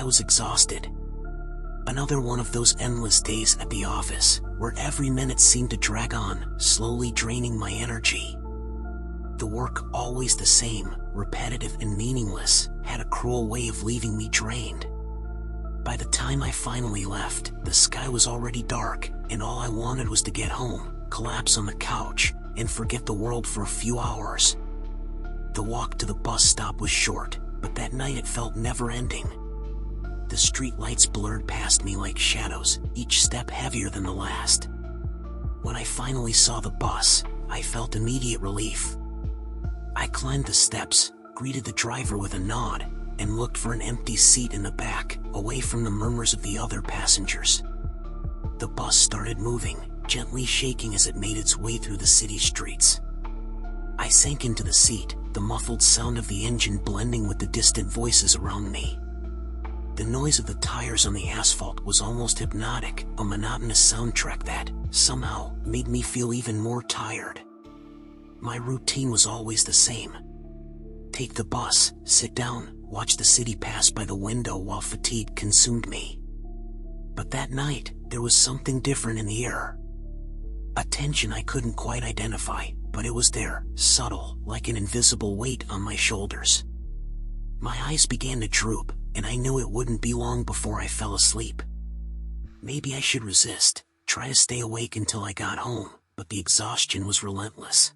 I was exhausted. Another one of those endless days at the office, where every minute seemed to drag on, slowly draining my energy. The work, always the same, repetitive and meaningless, had a cruel way of leaving me drained. By the time I finally left, the sky was already dark, and all I wanted was to get home, collapse on the couch, and forget the world for a few hours. The walk to the bus stop was short, but that night it felt never-ending. The street lights blurred past me like shadows, each step heavier than the last. When I finally saw the bus, I felt immediate relief. I climbed the steps, greeted the driver with a nod, and looked for an empty seat in the back, away from the murmurs of the other passengers. The bus started moving, gently shaking as it made its way through the city streets. I sank into the seat, the muffled sound of the engine blending with the distant voices around me. The noise of the tires on the asphalt was almost hypnotic, a monotonous soundtrack that, somehow, made me feel even more tired. My routine was always the same. Take the bus, sit down, watch the city pass by the window while fatigue consumed me. But that night, there was something different in the air. A tension I couldn't quite identify, but it was there, subtle, like an invisible weight on my shoulders. My eyes began to droop, and I knew it wouldn't be long before I fell asleep. Maybe I should resist, try to stay awake until I got home, but the exhaustion was relentless.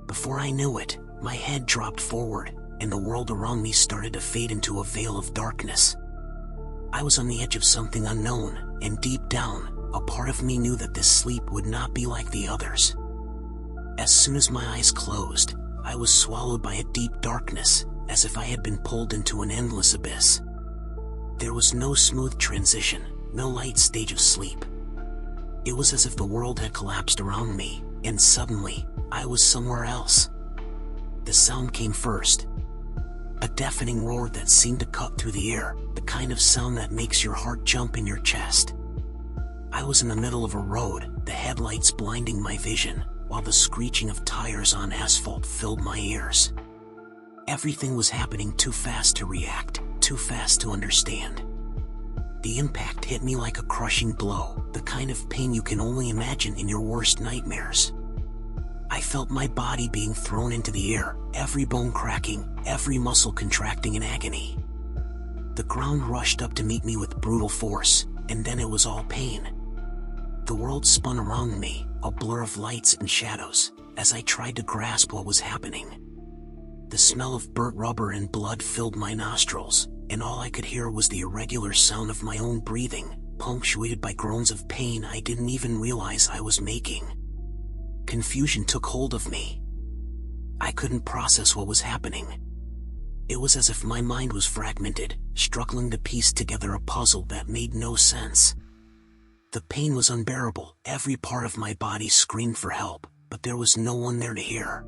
Before I knew it, my head dropped forward, and the world around me started to fade into a veil of darkness. I was on the edge of something unknown, and deep down, a part of me knew that this sleep would not be like the others. As soon as my eyes closed, I was swallowed by a deep darkness, as if I had been pulled into an endless abyss. There was no smooth transition, no light stage of sleep. It was as if the world had collapsed around me, and suddenly, I was somewhere else. The sound came first. A deafening roar that seemed to cut through the air, the kind of sound that makes your heart jump in your chest. I was in the middle of a road, the headlights blinding my vision, while the screeching of tires on asphalt filled my ears. Everything was happening too fast to react, too fast to understand. The impact hit me like a crushing blow, the kind of pain you can only imagine in your worst nightmares. I felt my body being thrown into the air, every bone cracking, every muscle contracting in agony. The ground rushed up to meet me with brutal force, and then it was all pain. The world spun around me, a blur of lights and shadows, as I tried to grasp what was happening. The smell of burnt rubber and blood filled my nostrils, and all I could hear was the irregular sound of my own breathing, punctuated by groans of pain I didn't even realize I was making. Confusion took hold of me. I couldn't process what was happening. It was as if my mind was fragmented, struggling to piece together a puzzle that made no sense. The pain was unbearable, every part of my body screamed for help, but there was no one there to hear.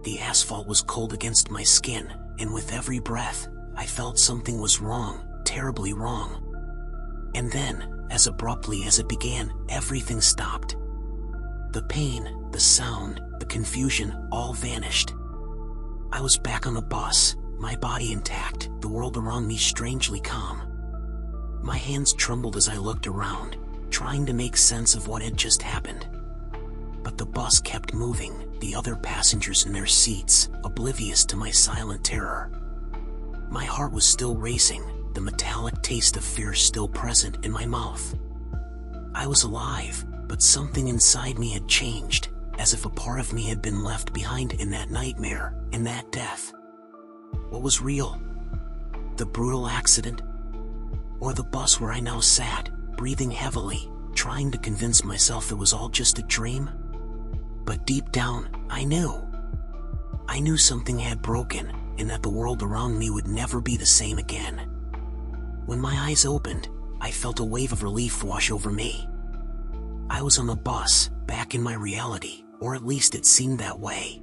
The asphalt was cold against my skin, and with every breath, I felt something was wrong, terribly wrong. And then, as abruptly as it began, everything stopped. The pain, the sound, the confusion, all vanished. I was back on the bus, my body intact, the world around me strangely calm. My hands trembled as I looked around, trying to make sense of what had just happened. But the bus kept moving, the other passengers in their seats, oblivious to my silent terror. My heart was still racing, the metallic taste of fear still present in my mouth. I was alive, but something inside me had changed, as if a part of me had been left behind in that nightmare, in that death. What was real? The brutal accident? Or the bus where I now sat, breathing heavily, trying to convince myself it was all just a dream? But deep down, I knew. I knew something had broken, and that the world around me would never be the same again. When my eyes opened, I felt a wave of relief wash over me. I was on the bus, back in my reality, or at least it seemed that way.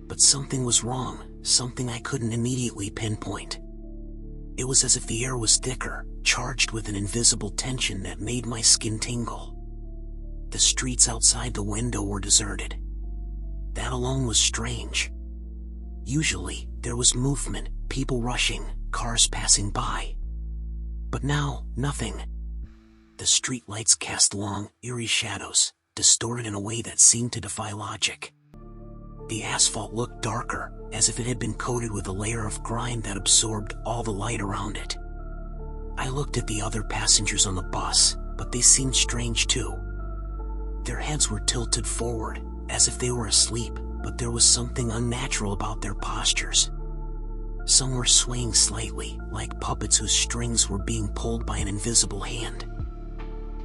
But something was wrong, something I couldn't immediately pinpoint. It was as if the air was thicker, charged with an invisible tension that made my skin tingle. The streets outside the window were deserted. That alone was strange. Usually, there was movement, people rushing, cars passing by. But now, nothing. The street lights cast long, eerie shadows, distorted in a way that seemed to defy logic. The asphalt looked darker, as if it had been coated with a layer of grime that absorbed all the light around it. I looked at the other passengers on the bus, but they seemed strange too. Their heads were tilted forward, as if they were asleep, but there was something unnatural about their postures. Some were swaying slightly, like puppets whose strings were being pulled by an invisible hand.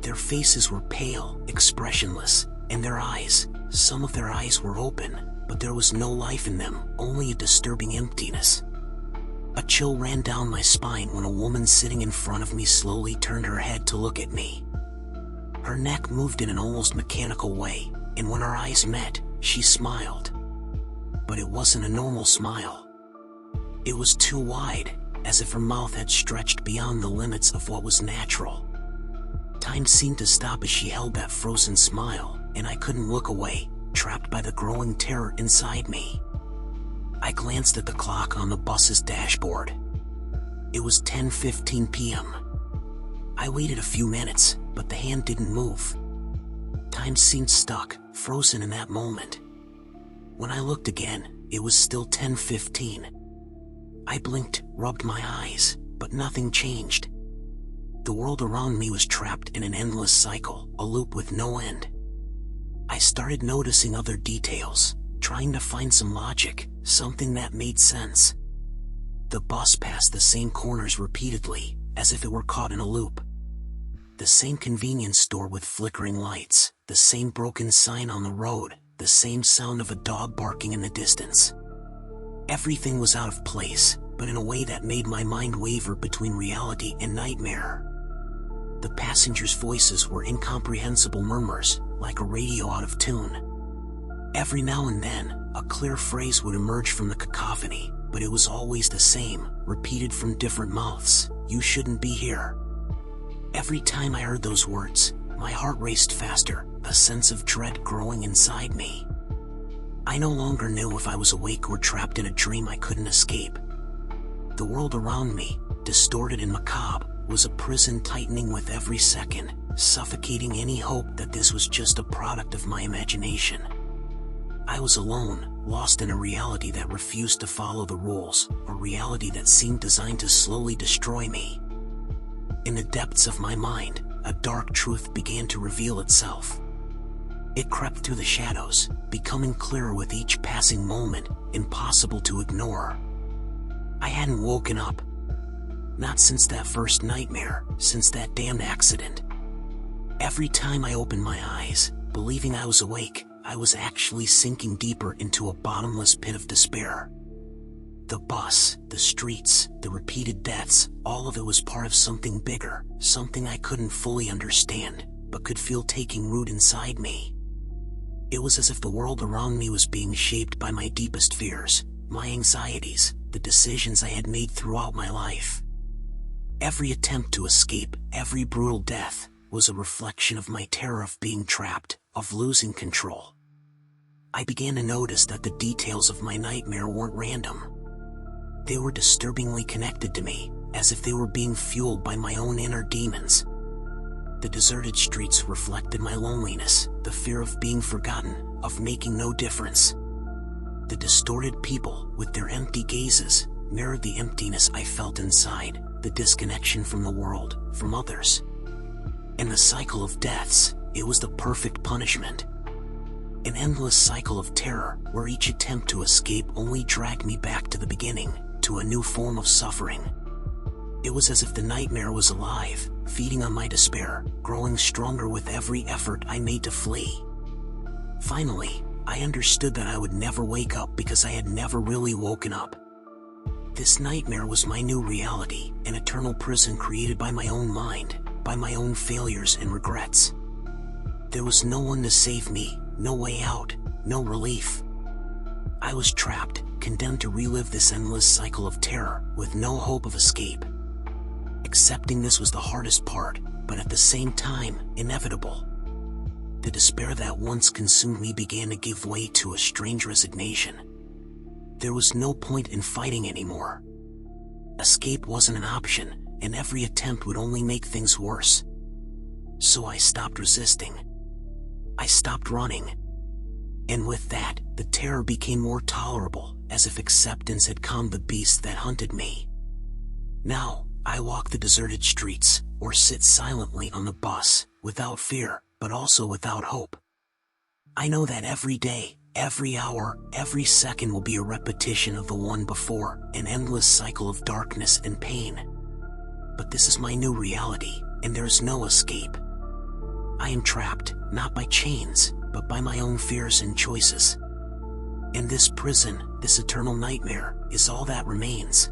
Their faces were pale, expressionless, and their eyes, some of their eyes were open, but there was no life in them, only a disturbing emptiness. A chill ran down my spine when a woman sitting in front of me slowly turned her head to look at me. Her neck moved in an almost mechanical way, and when our eyes met, she smiled. But it wasn't a normal smile. It was too wide, as if her mouth had stretched beyond the limits of what was natural. Time seemed to stop as she held that frozen smile, and I couldn't look away, trapped by the growing terror inside me. I glanced at the clock on the bus's dashboard. It was 10:15 p.m. I waited a few minutes, but the hand didn't move. Time seemed stuck, frozen in that moment. When I looked again, it was still 10:15. I blinked, rubbed my eyes, but nothing changed. The world around me was trapped in an endless cycle, a loop with no end. I started noticing other details, trying to find some logic, something that made sense. The bus passed the same corners repeatedly, as if it were caught in a loop. The same convenience store with flickering lights, the same broken sign on the road, the same sound of a dog barking in the distance. Everything was out of place, but in a way that made my mind waver between reality and nightmare. The passengers' voices were incomprehensible murmurs, like a radio out of tune. Every now and then, a clear phrase would emerge from the cacophony, but it was always the same, repeated from different mouths: "You shouldn't be here." Every time I heard those words, my heart raced faster, a sense of dread growing inside me. I no longer knew if I was awake or trapped in a dream I couldn't escape. The world around me, distorted and macabre, was a prison tightening with every second, suffocating any hope that this was just a product of my imagination. I was alone, lost in a reality that refused to follow the rules, a reality that seemed designed to slowly destroy me. In the depths of my mind, a dark truth began to reveal itself. It crept through the shadows, becoming clearer with each passing moment, impossible to ignore. I hadn't woken up. Not since that first nightmare, since that damned accident. Every time I opened my eyes, believing I was awake, I was actually sinking deeper into a bottomless pit of despair. The bus, the streets, the repeated deaths, all of it was part of something bigger, something I couldn't fully understand, but could feel taking root inside me. It was as if the world around me was being shaped by my deepest fears, my anxieties, the decisions I had made throughout my life. Every attempt to escape, every brutal death, was a reflection of my terror of being trapped, of losing control. I began to notice that the details of my nightmare weren't random. They were disturbingly connected to me, as if they were being fueled by my own inner demons. The deserted streets reflected my loneliness, the fear of being forgotten, of making no difference. The distorted people, with their empty gazes, mirrored the emptiness I felt inside, the disconnection from the world, from others. And the cycle of deaths, it was the perfect punishment. An endless cycle of terror, where each attempt to escape only dragged me back to the beginning, to a new form of suffering. It was as if the nightmare was alive, feeding on my despair, growing stronger with every effort I made to flee. Finally, I understood that I would never wake up because I had never really woken up. This nightmare was my new reality, an eternal prison created by my own mind, by my own failures and regrets. There was no one to save me, no way out, no relief. I was trapped, condemned to relive this endless cycle of terror, with no hope of escape. Accepting this was the hardest part, but at the same time, inevitable. The despair that once consumed me began to give way to a strange resignation. There was no point in fighting anymore. Escape wasn't an option, and every attempt would only make things worse. So I stopped resisting. I stopped running. And with that, the terror became more tolerable, as if acceptance had calmed the beast that hunted me. Now, I walk the deserted streets, or sit silently on the bus, without fear, but also without hope. I know that every day, every hour, every second will be a repetition of the one before, an endless cycle of darkness and pain. But this is my new reality, and there is no escape. I am trapped, not by chains, but by my own fears and choices. And this prison, this eternal nightmare, is all that remains.